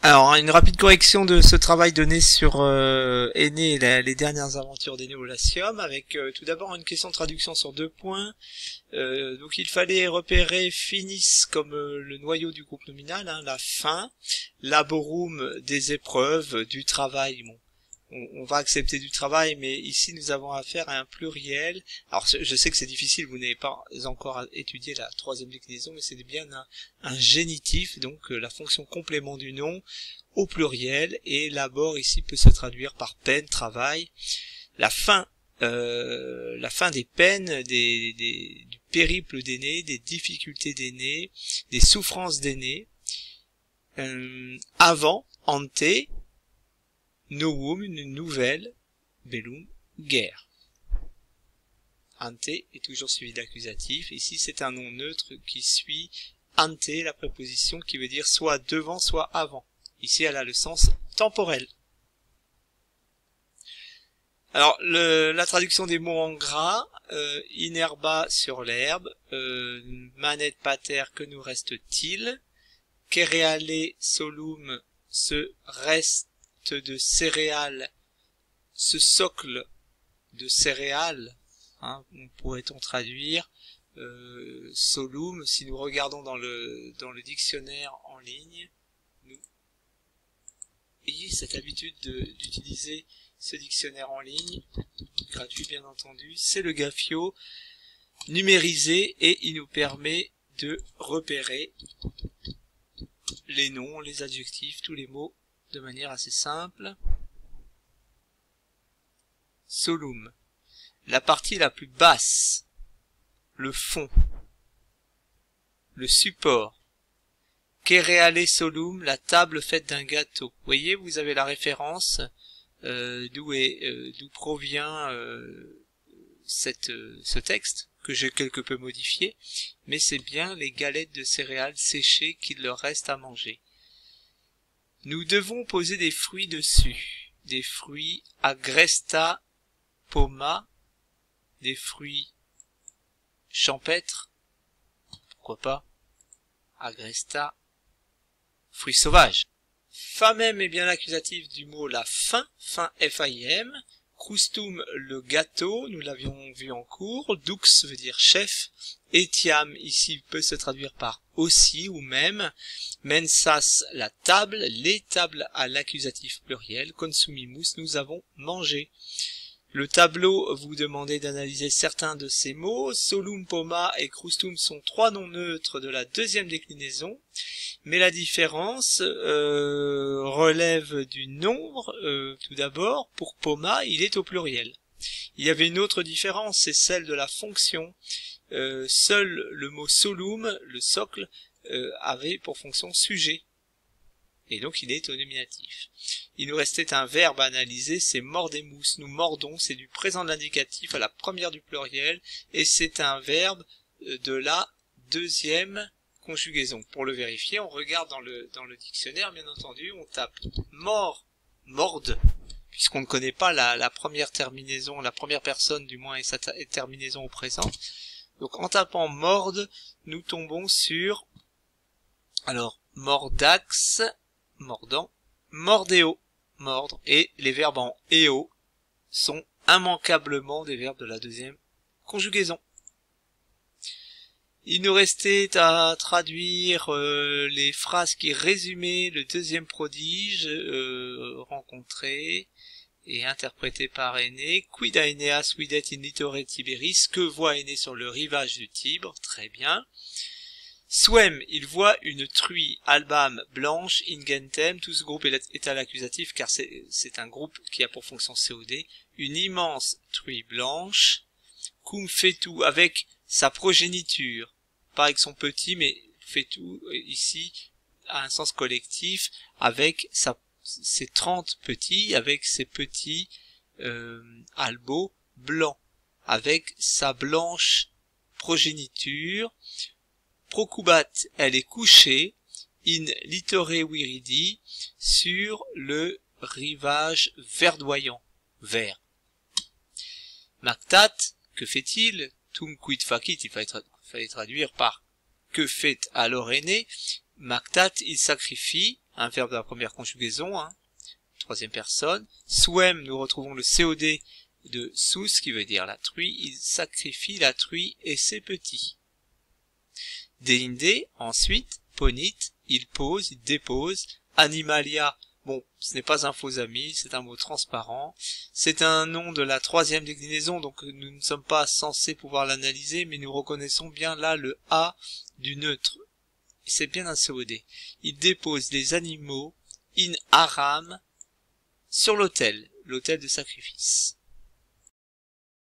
Alors, une rapide correction de ce travail donné sur Aîné et les dernières aventures d'Aîné au Latium, avec tout d'abord une question de traduction sur 2 points. Donc il fallait repérer finis comme le noyau du groupe nominal, hein, la fin, laborum des épreuves, du travail. Bon, on va accepter du travail, mais ici nous avons affaire à un pluriel. Alors je sais que c'est difficile, vous n'avez pas encore étudié la 3e déclinaison, mais c'est bien un génitif, donc la fonction complément du nom au pluriel, et labor ici peut se traduire par peine, travail. La fin des peines, du périple d'Aîné, des difficultés d'Aîné, des souffrances d'Aîné. Avant, ante, novum, une nouvelle, bellum, guerre. Ante est toujours suivi d'accusatif. Ici, c'est un nom neutre qui suit ante, la préposition qui veut dire soit devant, soit avant. Ici, elle a le sens temporel. Alors, la traduction des mots en gras, inerba sur l'herbe, manet pater, que nous reste-t-il? Cereale solum, ce reste de céréales, ce socle de céréales, hein, pourrait-on traduire, solum, si nous regardons dans le dictionnaire en ligne, nous ayez cette habitude d'utiliser ce dictionnaire en ligne, gratuit bien entendu, c'est le Gafio, numérisé, et il nous permet de repérer les noms, les adjectifs, tous les mots de manière assez simple. Solum, la partie la plus basse, le fond, le support. Cereale solum, la table faite d'un gâteau. Vous voyez, vous avez la référence d'où provient ce texte, que j'ai quelque peu modifié, mais c'est bien les galettes de céréales séchées qu'il leur reste à manger. Nous devons poser des fruits dessus, des fruits agresta poma, des fruits champêtres, pourquoi pas, agresta, fruits sauvages. Famem est bien l'accusatif du mot la fin, fin F-A-I-M, crustum le gâteau, nous l'avions vu en cours, dux veut dire chef, etiam ici peut se traduire par aussi ou même, mensas la table, les tables à l'accusatif pluriel, consumimus nous avons mangé. Le tableau vous demandait d'analyser certains de ces mots. Solum, poma et crustum sont 3 noms neutres de la 2e déclinaison, mais la différence relève du nombre. Tout d'abord, pour poma, il est au pluriel. Il y avait une autre différence, c'est celle de la fonction. Seul le mot solum, le socle, avait pour fonction sujet. Et donc il est au nominatif. Il nous restait un verbe à analyser, c'est mordemus, nous mordons, c'est du présent de l'indicatif à la première du pluriel, et c'est un verbe de la 2e conjugaison. Pour le vérifier, on regarde dans le dictionnaire, bien entendu, on tape mord, morde, puisqu'on ne connaît pas la première terminaison, la première personne du moins et sa terminaison au présent. Donc en tapant morde, nous tombons sur, alors, mordax, mordant, mordéo, mordre, et les verbes en éo sont immanquablement des verbes de la 2e conjugaison. Il nous restait à traduire les phrases qui résumaient le 2e prodige rencontré et interprété par Aîné. Quid Aeneas videt in littore Tiberis, que voit Aîné sur le rivage du Tibre, très bien. Suem, il voit une truie, albam, blanche, ingentem, tout ce groupe est à l'accusatif car c'est un groupe qui a pour fonction COD, une immense truie blanche, cum fetu, avec sa progéniture, pas avec son petit, mais fetu, ici, a un sens collectif, avec ses 30 petits, avec ses petits albos blancs, avec sa blanche progéniture. Procubat, elle est couchée, in littore viridi, sur le rivage verdoyant, vert. Mactat, que fait-il? Tum quid facit, il fallait traduire par que fait alors Aîné? Maktat, il sacrifie, un verbe de la première conjugaison, hein, troisième personne. Swem, nous retrouvons le COD de sous, qui veut dire la truie. Il sacrifie la truie et ses petits. Deinde, ensuite, ponit, il pose, il dépose. Animalia, bon, ce n'est pas un faux ami, c'est un mot transparent. C'est un nom de la troisième déclinaison, donc nous ne sommes pas censés pouvoir l'analyser, mais nous reconnaissons bien là le A du neutre. C'est bien un COD. Il dépose les animaux in aram sur l'autel de sacrifice.